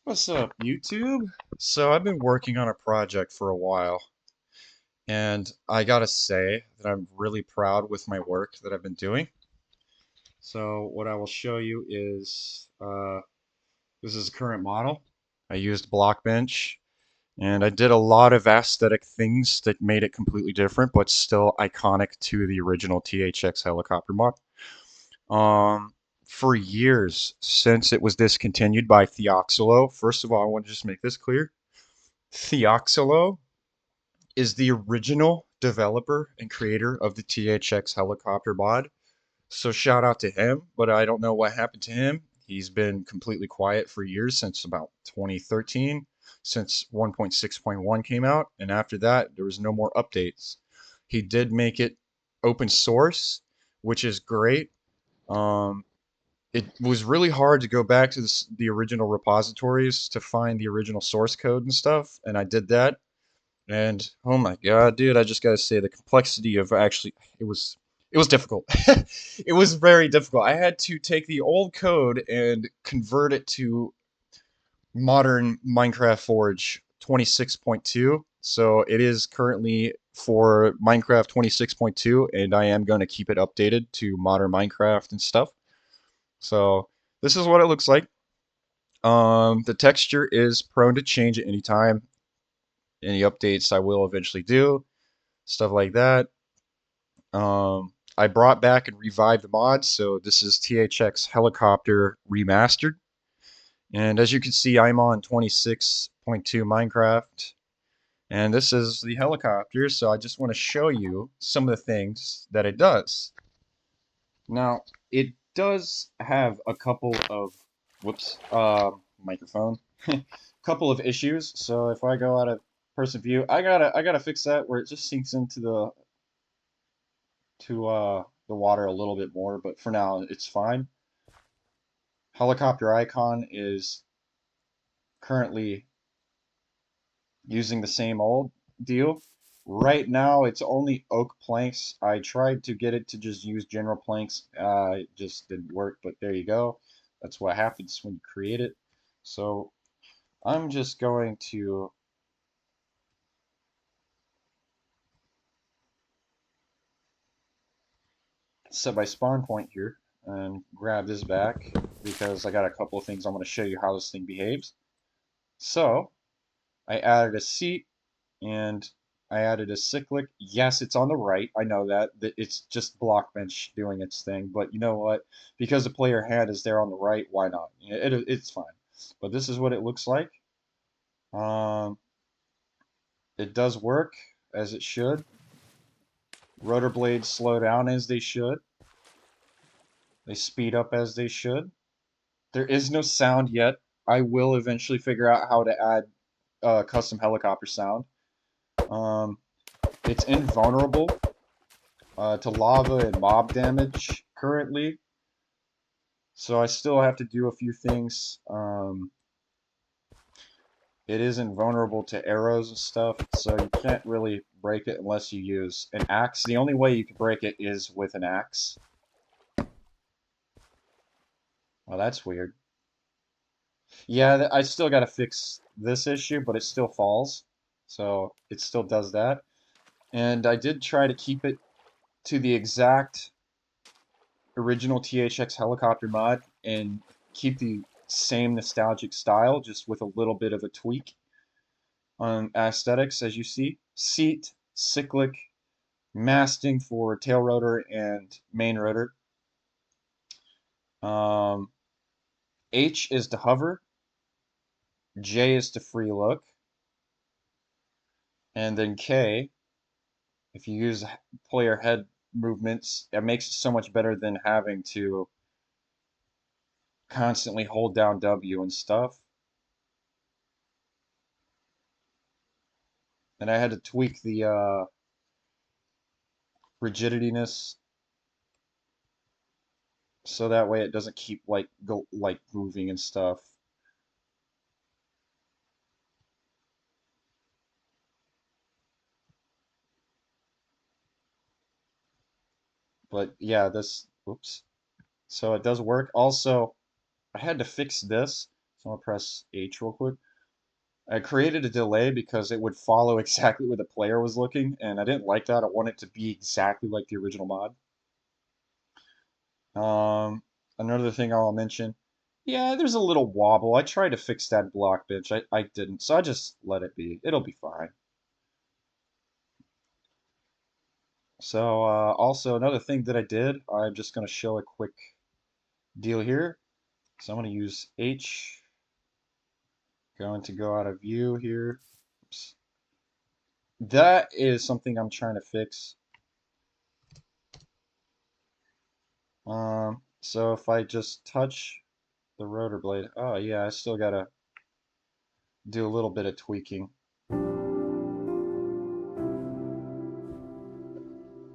What's up, YouTube? So I've been working on a project for a while, and I gotta say that I'm really proud with my work that I've been doing. So what I will show you is this is a current model. I used Blockbench, and I did a lot of aesthetic things that made it completely different, but still iconic to the original THX helicopter mod. Um, for years since it was discontinued by Theoxylo, first of all, I want to just make this clear. Theoxylo is the original developer and creator of the THX helicopter mod. So shout out to him, but I don't know what happened to him. He's been completely quiet for years since about 2013, since 1.6.1 came out, and after that, there was no more updates. He did make it open source, which is great. Um, it was really hard to go back to the original repositories to find the original source code and stuff, and I did that. And oh my God, dude, I just gotta say the complexity of actually it was difficult. It was very difficult. I had to take the old code and convert it to modern Minecraft Forge 26.2. So it is currently for Minecraft 26.2, and I am going to keep it updated to modern Minecraft and stuff. So this is what it looks like. The texture is prone to change at any time. Any updates I will eventually do, stuff like that. I brought back and revived the mods, so this is THX Helicopter Remastered. And as you can see, I'm on 26.2 Minecraft, and this is the helicopter, so I just want to show you some of the things that it does. Now, it does have a couple of, whoops, microphone, couple of issues. So if I go out of person view, I gotta fix that where it just sinks into the water a little bit more, but for now it's fine. Helicopter icon is currently using the same old deal. Right now it's only oak planks. I tried to get it to just use general planks. It just didn't work, but there you go. That's what happens when you create it. So I'm just going to set my spawn point here and grab this back because I got a couple of things I want to show you how this thing behaves. So I added a seat and I added a cyclic. Yes, it's on the right. I know that. It's just Blockbench doing its thing. But you know what? Because the player hand is there on the right, why not? It's fine. But this is what it looks like. Um, it does work as it should. Rotor blades slow down as they should. They speed up as they should. There is no sound yet. I will eventually figure out how to add custom helicopter sound. Um, it's invulnerable to lava and mob damage currently, so I still have to do a few things. It is invulnerable to arrows and stuff, so you can't really break it unless you use an axe. The only way you can break it is with an axe. Well, that's weird. Yeah, I still gotta fix this issue, but it still falls, so it still does that. And I did try to keep it to the exact original THX helicopter mod and keep the same nostalgic style, just with a little bit of a tweak on aesthetics, as you see. Seat, cyclic, masting for tail rotor and main rotor. Um, H is to hover, J is to free look, and then K, if you use player head movements, it makes it so much better than having to constantly hold down W and stuff. And I had to tweak the rigidityness so that way it doesn't keep like moving and stuff. But yeah, this oops. So it does work. Also, I had to fix this. So I'll press H real quick. I created a delay because it would follow exactly where the player was looking, and I didn't like that. I want it to be exactly like the original mod. Another thing I'll mention, yeah, there's a little wobble. I tried to fix that block bitch. I didn't, so I just let it be. It'll be fine. So also another thing that I did, I'm just going to show a quick deal here. So I'm going to use H, going to go out of view here. Oops. That is something I'm trying to fix. So if I just touch the rotor blade, oh yeah, I still gotta do a little bit of tweaking.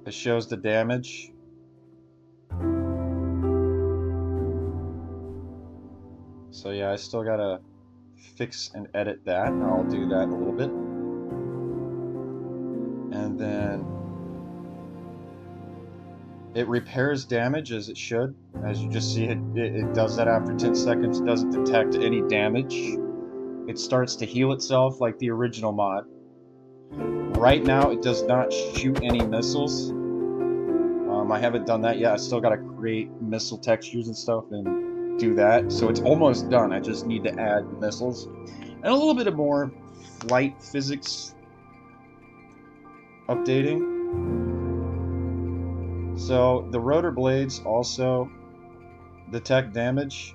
It shows the damage. So yeah, I still gotta fix and edit that. I'll do that in a little bit. And then it repairs damage as it should. As you just see, it does that after 10 seconds. It doesn't detect any damage. It starts to heal itself like the original mod. Right now, it does not shoot any missiles. I haven't done that yet. I still got to create missile textures and stuff and do that. So it's almost done. I just need to add missiles and a little bit of more flight physics updating. So the rotor blades also detect damage,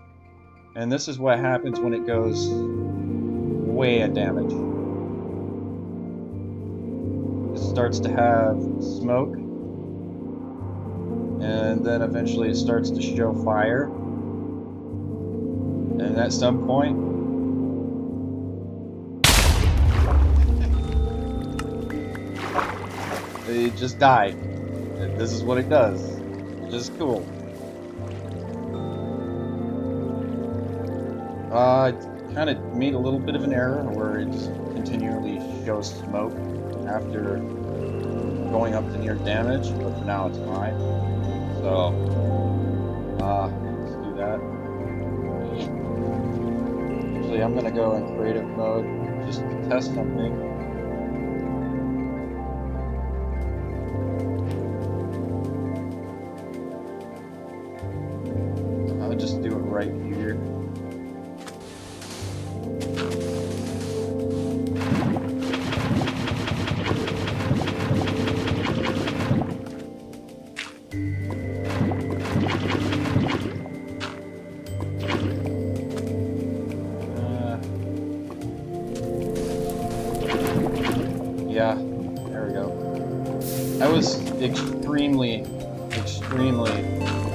and this is what happens when it goes way at damage. It starts to have smoke, and then eventually it starts to show fire, and at some point they just die. This is what it does, which is cool. I kind of made a little bit of an error where it just continually shows smoke after going up to near damage, but for now it's fine. So, let's do that. Actually, I'm gonna go in creative mode just to test something. I'll just do it right here. Yeah, there we go. I was extremely,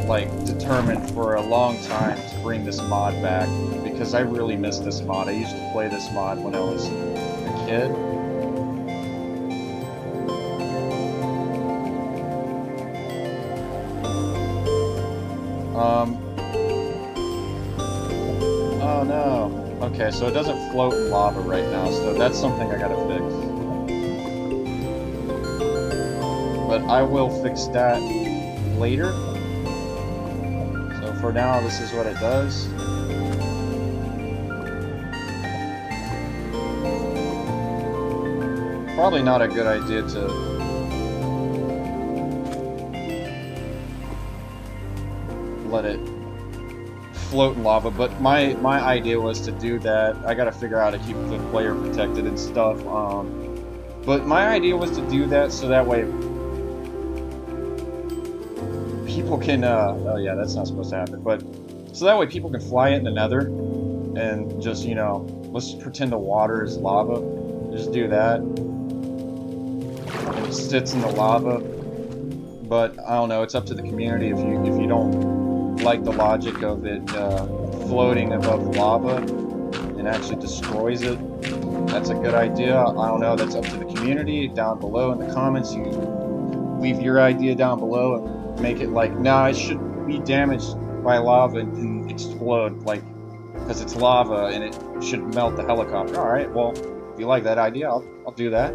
like, determined for a long time to bring this mod back, because I really miss this mod. I used to play this mod when I was a kid. Oh no. Okay, so it doesn't float in lava right now, so that's something I gotta fix. But I will fix that later. So for now, this is what it does. Probably not a good idea to let it float in lava, but my idea was to do that. I gotta figure out how to keep the player protected and stuff. But my idea was to do that so that way people can, oh yeah, that's not supposed to happen, but so that way people can fly it in the nether and just, you know, let's pretend the water is lava. Just do that. And it sits in the lava. But I don't know, it's up to the community if you don't like the logic of it floating above lava and actually destroys it. That's a good idea. I don't know, that's up to the community. Down below in the comments, you leave your idea down below and make it like, nah, it should be damaged by lava and explode, like, because it's lava and it should melt the helicopter. Alright, well, if you like that idea, I'll do that.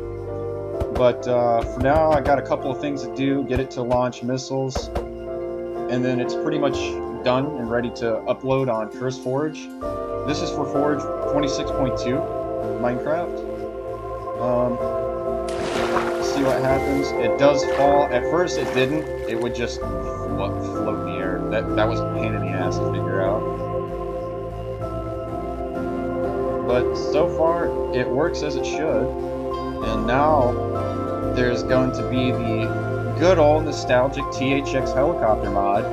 But for now, I got a couple of things to do. Get it to launch missiles, and then it's pretty much done and ready to upload on CurseForge. This is for Forge 26.2 Minecraft. See what happens. It does fall. At first it didn't. It would just float in the air. That was a pain in the ass to figure out. But so far it works as it should. And now there's going to be the good old nostalgic THX helicopter mod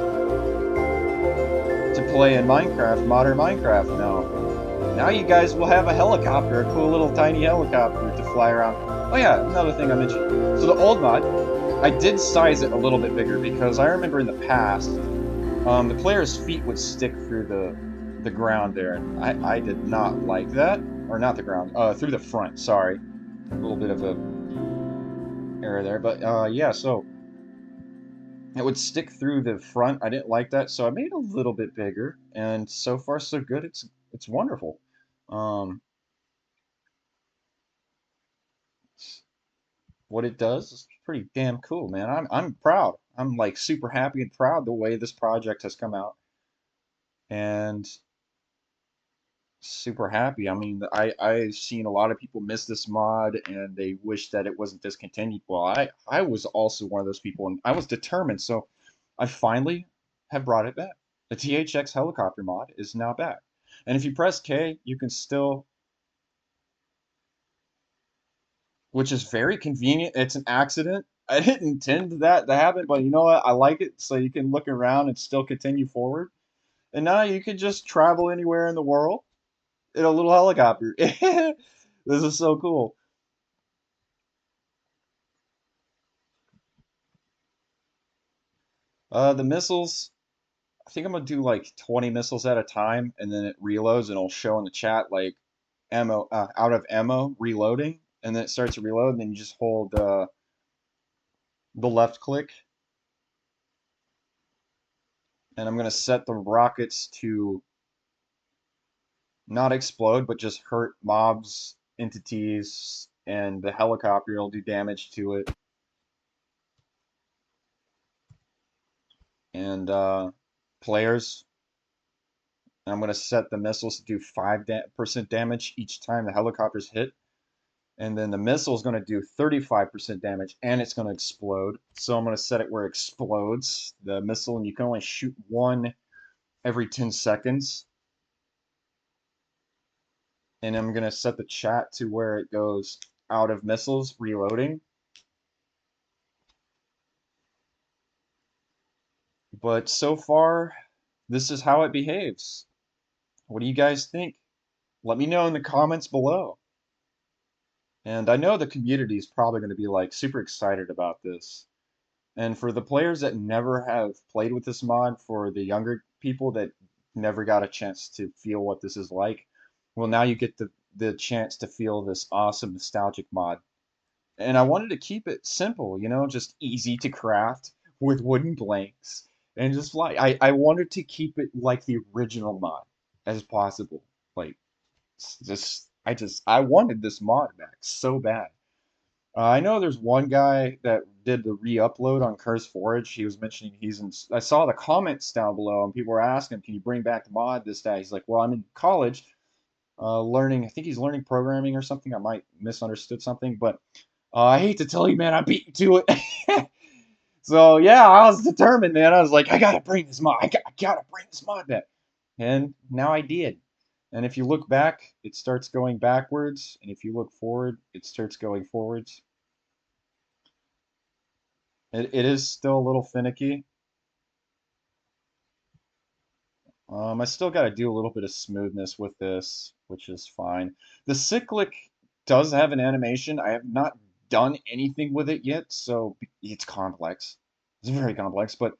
to play in Minecraft, modern Minecraft now. Now you guys will have a helicopter, a cool little tiny helicopter to fly around. Oh yeah, another thing I mentioned. So the old mod, I did size it a little bit bigger because I remember in the past, the player's feet would stick through the ground there, and I did not like that. Or not the ground, through the front, sorry. A little bit of a error there, but yeah, so it would stick through the front. I didn't like that, so I made it a little bit bigger, and so far so good. It's wonderful. Um, what it does is pretty damn cool, man. I'm proud. I'm like super happy and proud the way this project has come out, and super happy. I mean, I've seen a lot of people miss this mod and they wish that it wasn't discontinued. Well, I was also one of those people, and I was determined, so I finally have brought it back. The THX helicopter mod is now back. And if you press K, you can still, which is very convenient. It's an accident. I didn't intend that to happen, but you know what? I like it so you can look around and still continue forward. And now you can just travel anywhere in the world in a little helicopter. This is so cool. The missiles, I think I'm gonna do like 20 missiles at a time, and then it reloads, and it'll show in the chat like ammo, out of ammo, reloading, and then it starts to reload, and then you just hold the left click, and I'm gonna set the rockets to not explode, but just hurt mobs, entities, and the helicopter will do damage to it, and players. I'm gonna set the missiles to do 5% damage each time the helicopter's hit. And then the missile is going to do 35% damage and it's going to explode. So I'm going to set it where it explodes the missile, and you can only shoot one every 10 seconds. And I'm going to set the chat to where it goes out of missiles, reloading. But so far, this is how it behaves. What do you guys think? Let me know in the comments below. And I know the community is probably going to be like super excited about this. And for the players that never have played with this mod, for the younger people that never got a chance to feel what this is like, well, now you get the chance to feel this awesome nostalgic mod. And I wanted to keep it simple, you know, just easy to craft with wooden planks and just fly. I wanted to keep it like the original mod as possible. Like, I wanted this mod back so bad. I know there's one guy that did the re-upload on CurseForge. He was mentioning he's in. I saw the comments down below, and people were asking, "Can you bring back the mod this day?" He's like, "Well, I'm in college, learning. I think he's learning programming or something. I might misunderstood something, but I hate to tell you, man, I beat you to it." So yeah, I was determined, man. I was like, I gotta bring this mod. I gotta bring this mod back, and now I did. And if you look back, it starts going backwards, and if you look forward, it starts going forwards. It is still a little finicky. I still got to do a little bit of smoothness with this, which is fine. The cyclic does have an animation. I have not done anything with it yet, so it's complex. It's very complex, but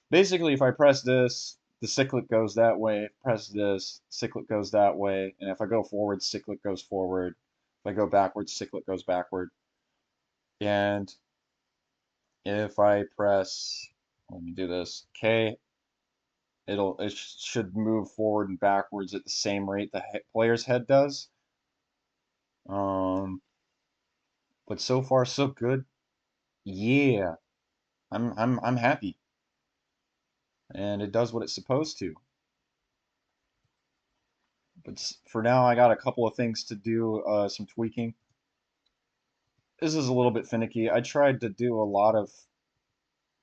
basically if I press this, the cyclic goes that way. Press this, cyclic goes that way. And if I go forward, cyclic goes forward. If I go backwards, cyclic goes backward. And if I press, let me do this, K, it should move forward and backwards at the same rate the player's head does. Um, but so far so good. Yeah, I'm happy. and it does what it's supposed to. But for now, I got a couple of things to do, some tweaking. This is a little bit finicky. I tried to do a lot of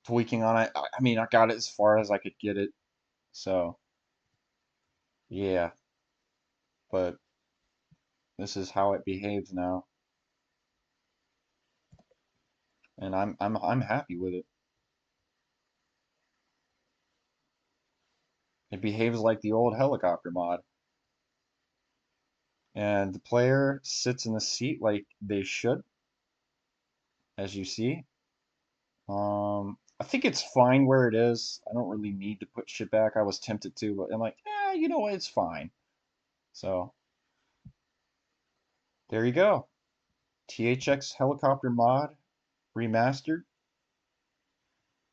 tweaking on it. I mean, I got it as far as I could get it. So, yeah, but this is how it behaves now, and I'm happy with it. It behaves like the old helicopter mod, and the player sits in the seat like they should, as you see. I think it's fine where it is. I don't really need to put shit back. I was tempted to, but I'm like, you know what? It's fine. So there you go. THX helicopter mod remastered.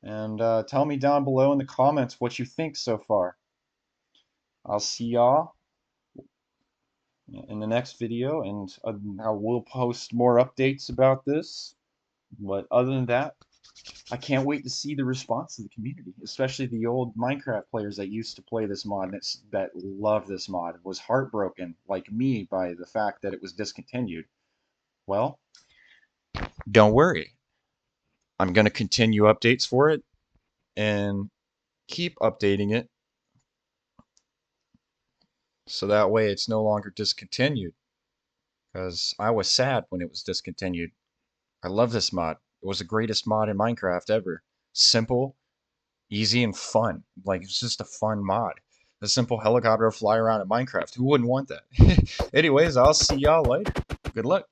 And tell me down below in the comments what you think so far. I'll see y'all in the next video, and I will post more updates about this. But other than that, I can't wait to see the response of the community, especially the old Minecraft players that used to play this mod and that love this mod, was heartbroken, like me, by the fact that it was discontinued. Well, don't worry. I'm going to continue updates for it and keep updating it so that way it's no longer discontinued. Because I was sad when it was discontinued. I love this mod. It was the greatest mod in Minecraft ever. Simple, easy, and fun. Like, it's just a fun mod. A simple helicopter fly around in Minecraft. Who wouldn't want that? Anyways, I'll see y'all later. Good luck.